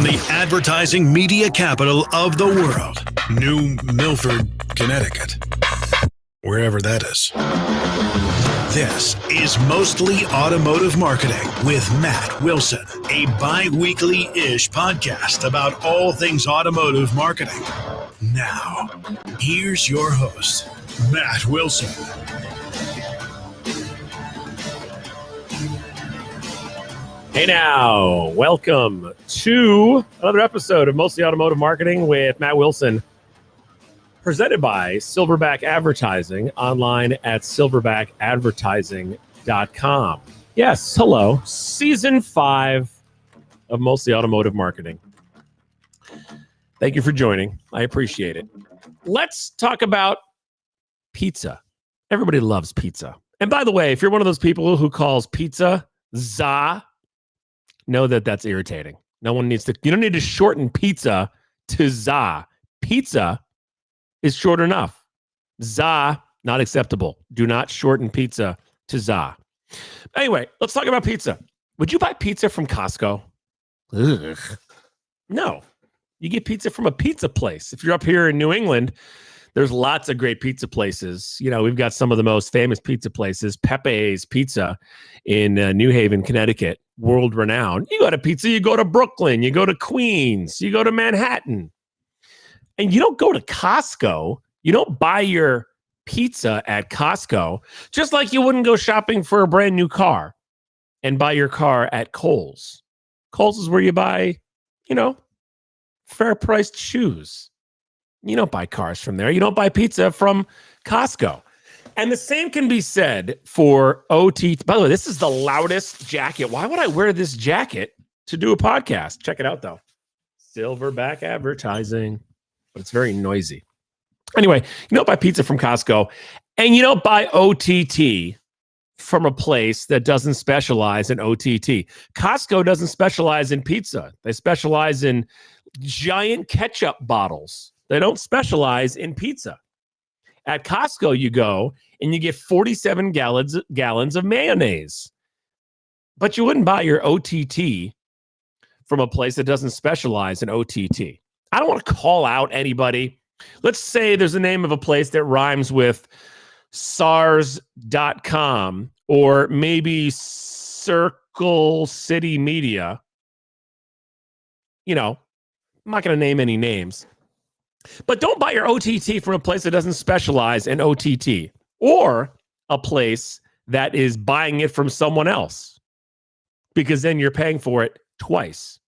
the advertising media capital of the world, New Milford, Connecticut, wherever that is. This is Mostly Automotive Marketing with Matt Wilson, a bi-weekly-ish podcast about all things automotive marketing. Now, here's your host, Matt Wilson. Hey now, welcome to another episode of Mostly Automotive Marketing with Matt Wilson, presented by Silverback Advertising, online at silverbackadvertising.com. Yes, hello, Season 5 of Mostly Automotive Marketing. Thank you for joining. I appreciate it. Let's talk about pizza. Everybody loves pizza. And by the way, if you're one of those people who calls pizza za, know that that's irritating. No one needs to, you don't need to shorten pizza to za. Pizza is short enough. Za, not acceptable. Do not shorten pizza to za. Anyway, let's talk about pizza. Would you buy pizza from Costco? Ugh. No. You get pizza from a pizza place. If you're up here in New England, there's lots of great pizza places. You know, we've got some of the most famous pizza places. Pepe's Pizza in New Haven, Connecticut, world renowned. You go to pizza, you go to Brooklyn, you go to Queens, you go to Manhattan. And you don't go to Costco. You don't buy your pizza at Costco, just like you wouldn't go shopping for a brand new car and buy your car at Kohl's. Kohl's is where you buy, you know, fair priced shoes. You don't buy cars from there. You don't buy pizza from Costco. And the same can be said for OTT. By the way, this is the loudest jacket. Why would I wear this jacket to do a podcast? Check it out, though. Silverback Advertising. But it's very noisy. Anyway, you don't buy pizza from Costco. And you don't buy OTT from a place that doesn't specialize in OTT. Costco doesn't specialize in pizza. They specialize in giant ketchup bottles. They don't specialize in pizza. At Costco, you go and you get 47 gallons of mayonnaise. But you wouldn't buy your OTT from a place that doesn't specialize in OTT. I don't want to call out anybody. Let's say there's a name of a place that rhymes with SARS.com or maybe Circle City Media. You know, I'm not going to name any names. But don't buy your OTT from a place that doesn't specialize in OTT or a place that is buying it from someone else, because then you're paying for it twice.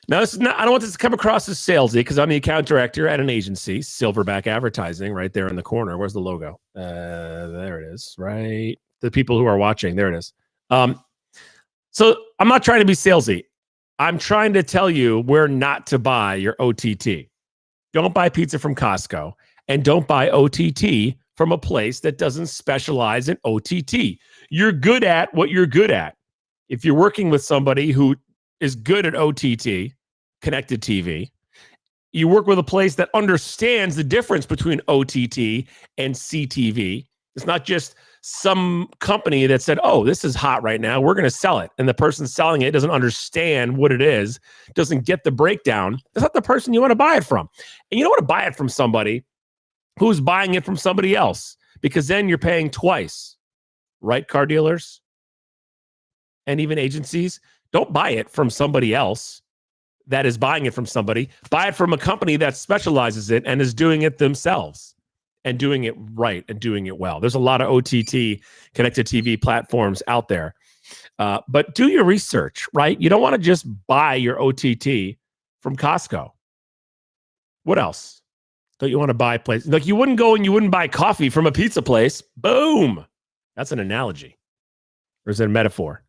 Now, this is not, I don't want this to come across as salesy, because I'm the account director at an agency, Silverback Advertising, right there in the corner. Where's the logo? There it is, right? The people who are watching, there it is. So I'm not trying to be salesy. I'm trying to tell you where not to buy your OTT. Don't buy pizza from Costco, and don't buy OTT from a place that doesn't specialize in OTT. You're good at what you're good at. If you're working with somebody who is good at OTT, connected TV, you work with a place that understands the difference between OTT and CTV. It's not just some company that said, oh, this is hot right now, we're going to sell it. And the person selling it doesn't understand what it is, doesn't get the breakdown. That's not the person you want to buy it from. And you don't want to buy it from somebody who's buying it from somebody else, because then you're paying twice. Right, car dealers? And even agencies? Don't buy it from somebody else that is buying it from somebody. Buy it from a company that specializes in it and is doing it themselves, and doing it right and doing it well. There's a lot of OTT connected TV platforms out there. But do your research, right? You don't want to just buy your OTT from Costco. What else? Don't you want to buy places? Like, you wouldn't go and you wouldn't buy coffee from a pizza place. Boom. That's an analogy. Or is it a metaphor?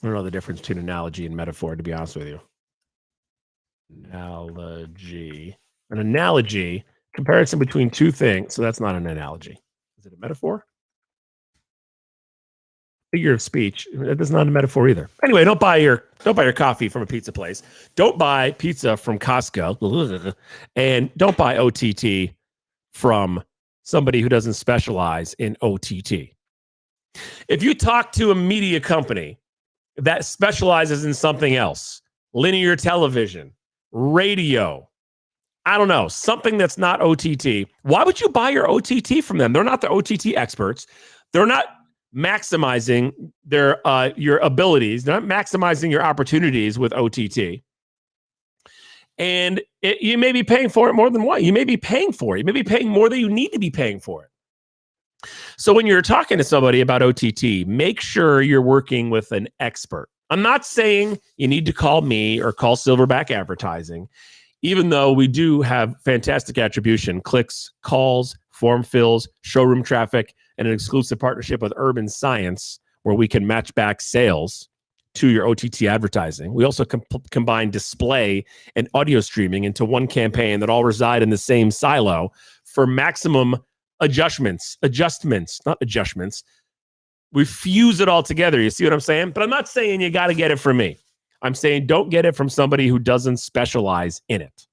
I don't know the difference between analogy and metaphor, to be honest with you. Analogy. An analogy. Comparison between two things. So that's not an analogy. Is it a metaphor? Figure of speech. That's not a metaphor either. Anyway, don't buy your coffee from a pizza place. Don't buy pizza from Costco. And don't buy OTT from somebody who doesn't specialize in OTT. If you talk to a media company that specializes in something else. Linear television, radio, I don't know, something that's not OTT. Why would you buy your OTT from them? They're not the OTT experts. They're not maximizing their your abilities. They're not maximizing your opportunities with OTT. And you may be paying for it more than what? You may be paying for it. You may be paying more than you need to be paying for it. So when you're talking to somebody about OTT, make sure you're working with an expert. I'm not saying you need to call me or call Silverback Advertising, even though we do have fantastic attribution, clicks, calls, form fills, showroom traffic, and an exclusive partnership with Urban Science where we can match back sales to your OTT advertising. We also combine display and audio streaming into one campaign that all reside in the same silo for maximum adjustments, not adjustments. We fuse it all together. You see what I'm saying? But I'm not saying you got to get it from me. I'm saying don't get it from somebody who doesn't specialize in it.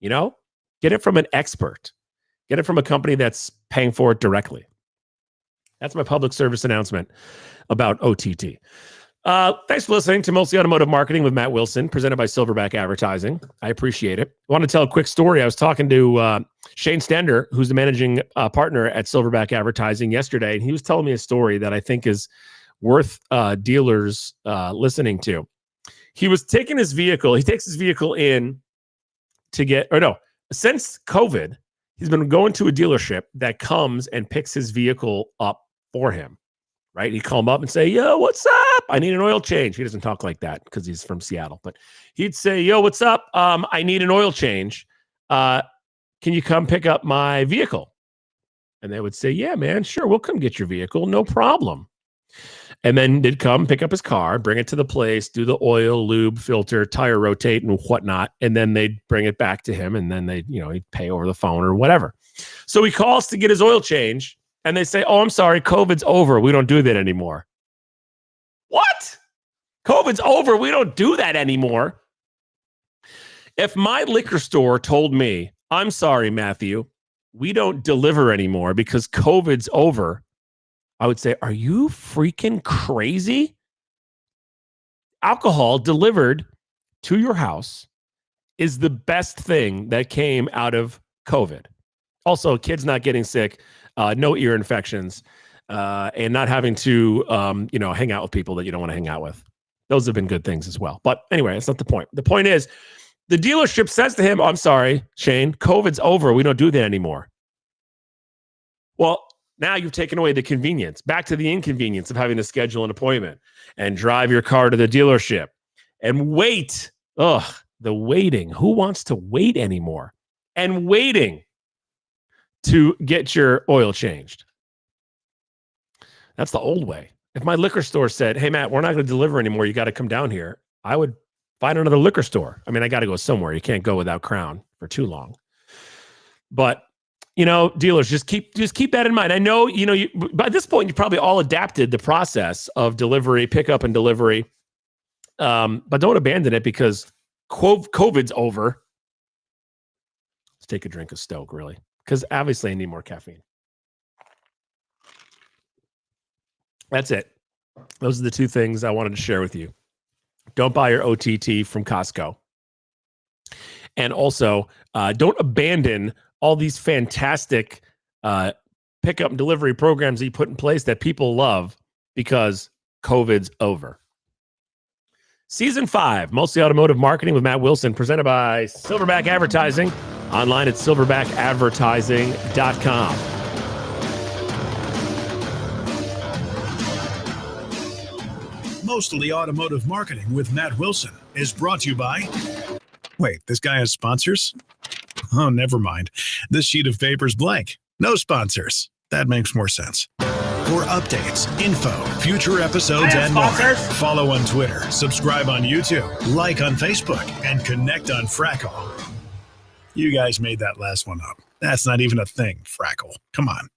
You know, get it from an expert. Get it from a company that's paying for it directly. That's my public service announcement about OTT. Thanks for listening to Mostly Automotive Marketing with Matt Wilson, presented by Silverback Advertising. I appreciate it. I want to tell a quick story. I was talking to Shane Stender, who's the managing partner at Silverback Advertising yesterday, and he was telling me a story that I think is worth dealers listening to. He was taking his vehicle. He takes his vehicle in to get, or no, since COVID, he's been going to a dealership that comes and picks his vehicle up for him. Right? He'd call him up and say, yo, what's up? I need an oil change. He doesn't talk like that because he's from Seattle, but he'd say, yo, what's up? I need an oil change. Can you come pick up my vehicle? And they would say, yeah, man, sure. We'll come get your vehicle. No problem. And then they'd come pick up his car, bring it to the place, do the oil, lube, filter, tire rotate and whatnot. And then they'd bring it back to him. And then he'd pay over the phone or whatever. So he calls to get his oil change. And they say, oh, I'm sorry, COVID's over. We don't do that anymore. What? COVID's over. We don't do that anymore. If my liquor store told me, I'm sorry, Matthew, we don't deliver anymore because COVID's over, I would say, are you freaking crazy? Alcohol delivered to your house is the best thing that came out of COVID. Also, kids not getting sick. No ear infections, and not having to, hang out with people that you don't want to hang out with. Those have been good things as well. But anyway, that's not the point. The point is, the dealership says to him, I'm sorry, Shane, COVID's over. We don't do that anymore. Well, now you've taken away the convenience, back to the inconvenience of having to schedule an appointment and drive your car to the dealership and wait. Ugh, the waiting. Who wants to wait anymore? And waiting to get your oil changed. That's the old way. If my liquor store said, hey, Matt, we're not going to deliver anymore. You got to come down here. I would find another liquor store. I mean, I got to go somewhere. You can't go without Crown for too long. But, dealers, just keep that in mind. I know, by this point, you probably all adapted the process of delivery, pickup and delivery. But don't abandon it because COVID's over. Let's take a drink of Stoke, really. Because obviously I need more caffeine. That's it. Those are the two things I wanted to share with you. Don't buy your OTT from Costco. And also, don't abandon all these fantastic pickup and delivery programs that you put in place that people love because COVID's over. Season 5, Mostly Automotive Marketing with Matt Wilson, presented by Silverback Advertising. Online at silverbackadvertising.com. Mostly Automotive Marketing with Matt Wilson is brought to you by... Wait, this guy has sponsors? Oh, never mind. This sheet of paper's blank. No sponsors. That makes more sense. For updates, info, future episodes, and more, follow on Twitter, subscribe on YouTube, like on Facebook, and connect on Frackle. You guys made that last one up. That's not even a thing, Frackle. Come on.